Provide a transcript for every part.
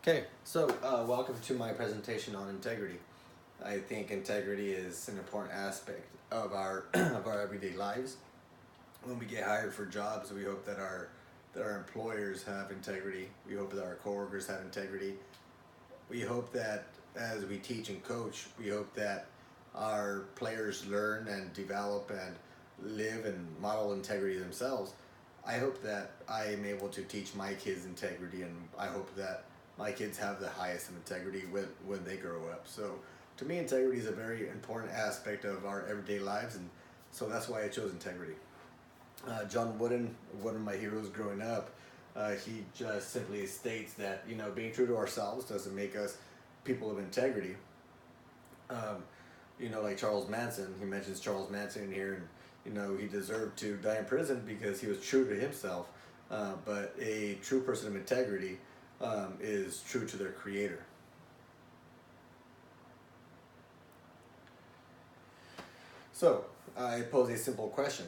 Okay, so welcome to my presentation on integrity. I think integrity is an important aspect of our of our everyday lives. When we get hired for jobs, we hope that our employers have integrity. We hope that our coworkers have integrity. We hope that as we teach and coach, we hope that our players learn and develop and live and model integrity themselves. I hope that I am able to teach my kids integrity, and I hope that my kids have the highest of integrity when they grow up. So to me, integrity is a very important aspect of our everyday lives, and so that's why I chose integrity. John Wooden, one of my heroes growing up, he just simply states that being true to ourselves doesn't make us people of integrity. Um, like Charles Manson, he mentions Charles Manson in here, and he deserved to die in prison because he was true to himself. But a true person of integrity is true to their creator. So I pose a simple question: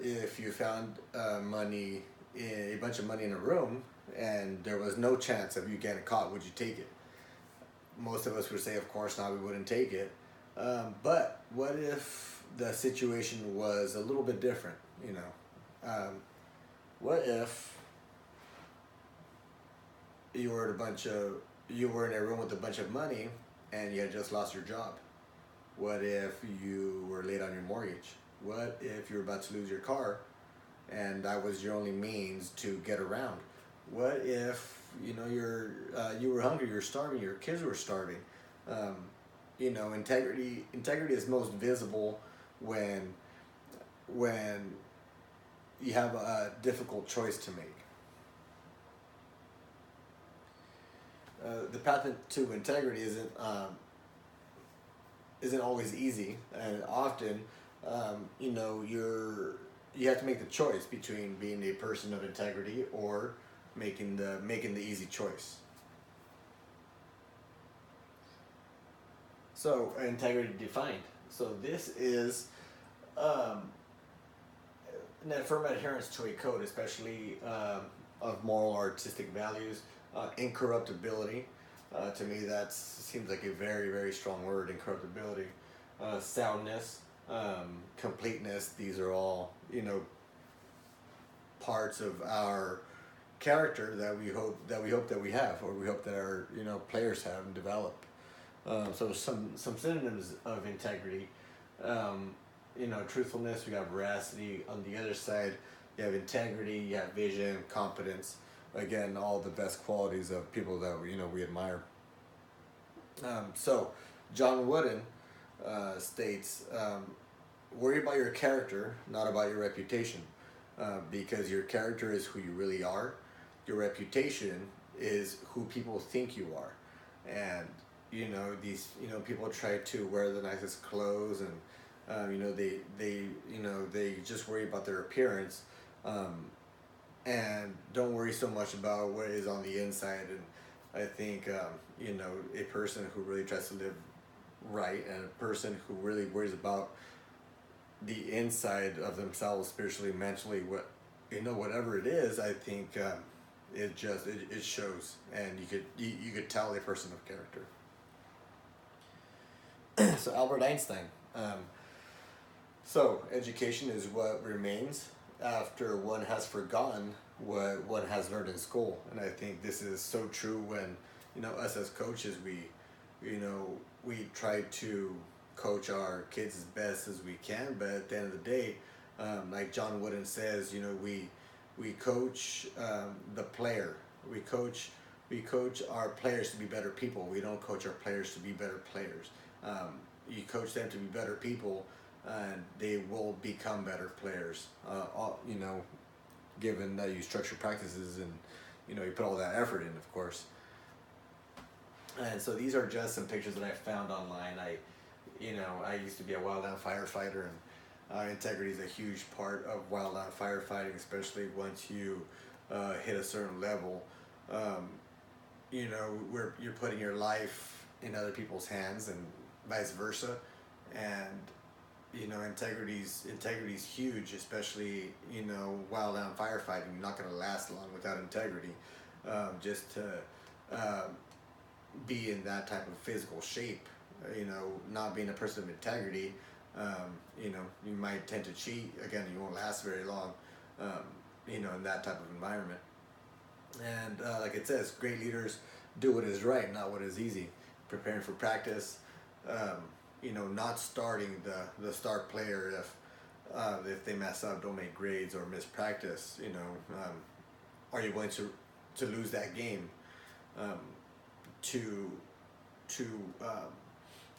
if you found a bunch of money in a room, and there was no chance of you getting caught, would you take it? Most of us would say, of course not, we wouldn't take it. But what if the situation was a little bit different? What if you were in a room with a bunch of money and you had just lost your job? What if you were late on your mortgage? What if you were about to lose your car and that was your only means to get around? What if you were hungry, you're starving, your kids were starving? Integrity is most visible when you have a difficult choice to make. The path to integrity isn't always easy, and often you have to make the choice between being a person of integrity or making the easy choice. So integrity defined. So this is an firm adherence to a code, especially of moral or artistic values, incorruptibility. To me, that seems like a very, very strong word, incorruptibility. Soundness, completeness. These are all parts of our character that we hope that we have, or we hope that our players have and develop. So some synonyms of integrity. Truthfulness. We got veracity. On the other side, you have integrity. You have vision, competence. Again, all the best qualities of people that we admire. So John Wooden states, worry about your character, not about your reputation, because your character is who you really are. Your reputation is who people think you are. And these people try to wear the nicest clothes, and they just worry about their appearance, and don't worry so much about what is on the inside. And I think a person who really tries to live right, and a person who really worries about the inside of themselves, spiritually, mentally, whatever it is, I think it shows, and you could tell a person of character. So Albert Einstein. So education is what remains after one has forgotten what one has learned in school, and I think this is so true when us as coaches, we try to coach our kids as best as we can, but at the end of the day, like John Wooden says, we coach the player. We coach our players to be better people. We don't coach our players to be better players. You coach them to be better people, and they will become better players. Given that you structure practices and you put all that effort in, of course. And so these are just some pictures that I found online. I used to be a wildland firefighter, and integrity is a huge part of wildland firefighting, especially once you hit a certain level. Where you're putting your life in other people's hands and vice versa, and integrity's huge, especially wildland firefighting. You're not going to last long without integrity. Just to be in that type of physical shape. Not being a person of integrity, you might tend to cheat. Again, you won't last very long, in that type of environment. And like it says, great leaders do what is right, not what is easy. Preparing for practice, not starting the star player if they mess up, don't make grades, or miss practice. Are you willing to lose that game to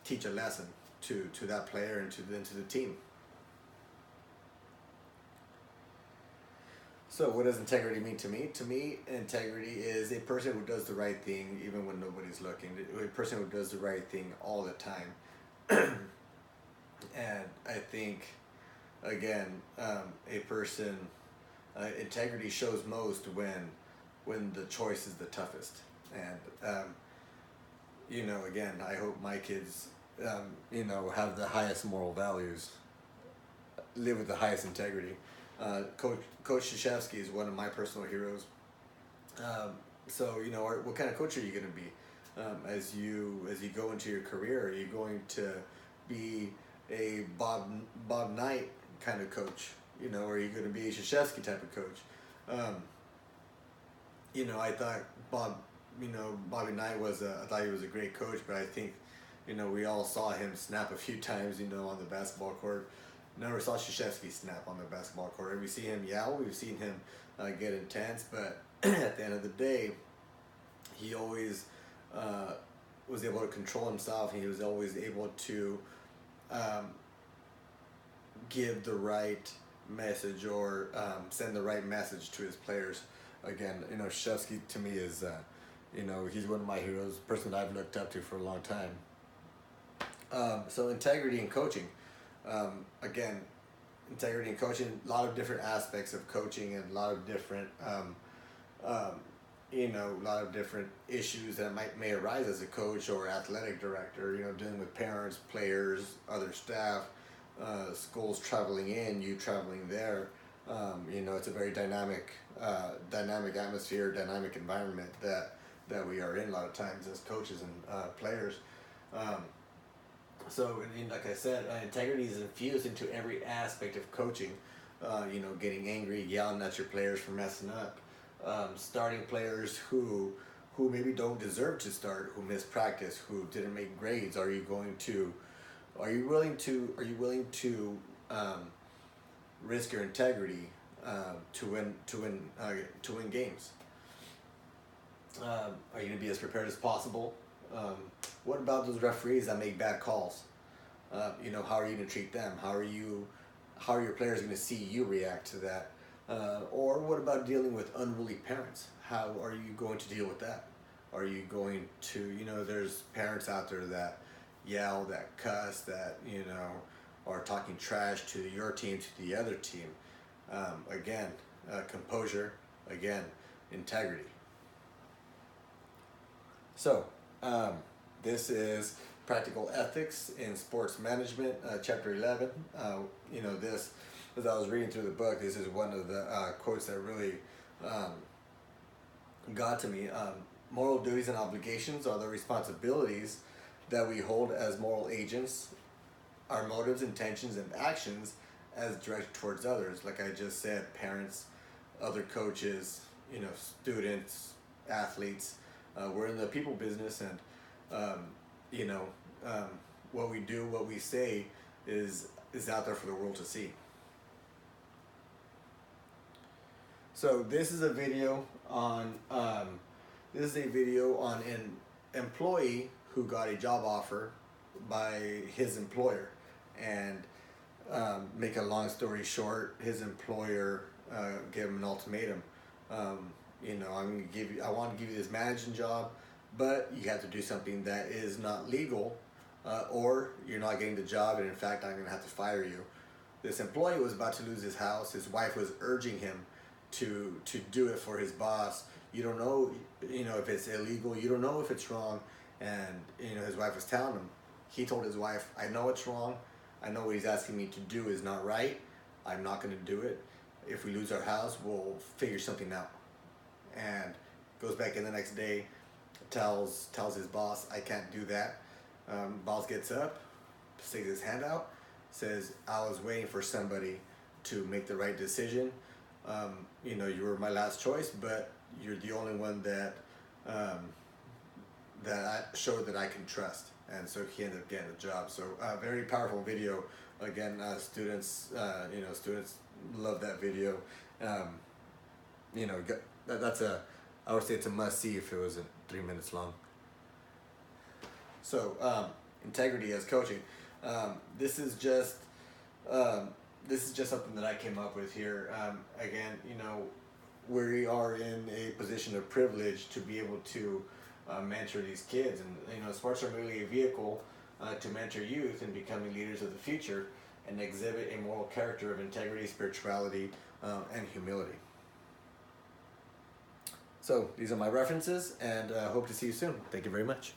teach a lesson to that player and to the team? So what does integrity mean to me? To me, integrity is a person who does the right thing even when nobody's looking. A person who does the right thing all the time. And I think, again, integrity shows most when the choice is the toughest. And, again, I hope my kids, have the highest moral values, live with the highest integrity. Coach Krzyzewski is one of my personal heroes. So what kind of coach are you going to be as you go into your career? Are you going to be a Bob Knight kind of coach? Are you going to be a Krzyzewski type of coach? I thought Bobby Knight I thought he was a great coach, but I think we all saw him snap a few times on the basketball court. Never saw Krzyzewski snap on the basketball court. We've seen him yell, we've seen him get intense, but at the end of the day, he always was able to control himself. He was always able to give the right message or send the right message to his players. Again, Krzyzewski to me is, he's one of my heroes, a person that I've looked up to for a long time. So integrity in coaching. Again, integrity in coaching, a lot of different aspects of coaching and a lot of different, a lot of different issues that may arise as a coach or athletic director, dealing with parents, players, other staff, schools traveling in, you traveling there. It's a very dynamic atmosphere, dynamic environment that we are in a lot of times as coaches and players. So, like I said, integrity is infused into every aspect of coaching. Getting angry, yelling at your players for messing up, starting players who maybe don't deserve to start, who missed practice, who didn't make grades. Are you willing to risk your integrity to win games? Are you going to be as prepared as possible? What about those referees that make bad calls? How are you going to treat them? How are your players going to see you react to that? Or what about dealing with unruly parents? How are you going to deal with that? Are you going to, there's parents out there that yell, that cuss, that, are talking trash to your team, to the other team. Again, composure, again, integrity. So, this is Practical Ethics in Sports Management, Chapter 11. This, as I was reading through the book, this is one of the quotes that really got to me. Moral duties and obligations are the responsibilities that we hold as moral agents, our motives, intentions, and actions as directed towards others. Like I just said, parents, other coaches, students, athletes. We're in the people business, and what we do, what we say is out there for the world to see. So this is a video on an employee who got a job offer by his employer, and make a long story short, his employer gave him an ultimatum. I want to give you this managing job, but you have to do something that is not legal, or you're not getting the job, and in fact, I'm going to have to fire you. This employee was about to lose his house. His wife was urging him to do it for his boss. You don't know, if it's illegal. You don't know if it's wrong. And, his wife was telling him. He told his wife, I know it's wrong. I know what he's asking me to do is not right. I'm not going to do it. If we lose our house, we'll figure something out. And goes back in the next day, tells his boss, I can't do that. Boss gets up, sticks his hand out, says, I was waiting for somebody to make the right decision. You know, you were my last choice, but you're the only one that that I showed that I can trust. And so he ended up getting the job. So very powerful video. Again, students love that video. You know, that's I would say it's a must see if it wasn't 3 minutes long. So integrity as coaching. This is just something that I came up with here. Again, you know, we are in a position of privilege to be able to mentor these kids, and you know, sports are merely a vehicle to mentor youth in becoming leaders of the future and exhibit a moral character of integrity, spirituality, and humility. So these are my references, and hope to see you soon. Thank you very much.